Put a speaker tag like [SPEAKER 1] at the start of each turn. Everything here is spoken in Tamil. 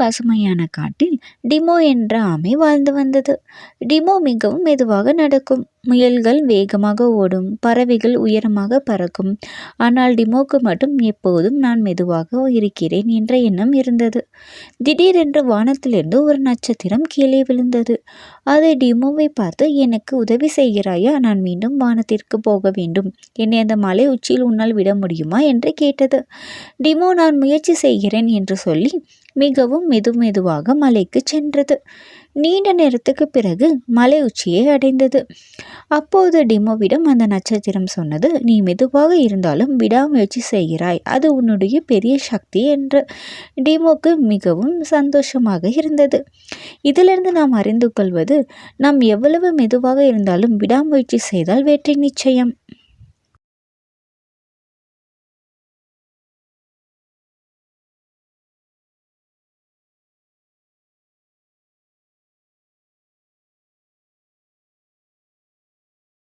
[SPEAKER 1] பசுமையான காட்டில் டிமோ என்ற ஆமை வாழ்ந்து வந்தது. டிமோ மிகவும் மெதுவாக நடக்கும், முயல்கள் வேகமாக ஓடும், பறவைகள் உயரமாக பறக்கும். ஆனால் டிமோக்கு மட்டும் எப்போதும் நான் மெதுவாக இருக்கிறேன் என்ற எண்ணம் இருந்தது. திடீரென்று வானத்திலிருந்து ஒரு நட்சத்திரம் கீழே விழுந்தது. அது டிமோவை பார்த்து, எனக்கு உதவி செய்கிறாயா? நான் மீண்டும் வானத்திற்கு போக வேண்டும். என்னை அந்த மலை உச்சியில் உன்னால் விட முடியுமா என்று கேட்டது. டிமோ, நான் முயற்சி செய்கிறேன் என்று சொல்லி மிகவும் மெதுவாக மலைக்கு சென்றது. நீண்ட நேரத்துக்கு பிறகு மலை உச்சியை அடைந்தது. அப்போது டிமோவிடம் அந்த நட்சத்திரம் சொன்னது, நீ மெதுவாக இருந்தாலும் விடாமுயற்சி செய்கிறாய், அது உன்னுடைய பெரிய சக்தி என்று. டிமோக்கு மிகவும் சந்தோஷமாக இருந்தது. இதிலிருந்து நாம் அறிந்து கொள்வது, நாம் எவ்வளவு மெதுவாக இருந்தாலும் விடாமுயற்சி செய்தால் வெற்றி நிச்சயம்.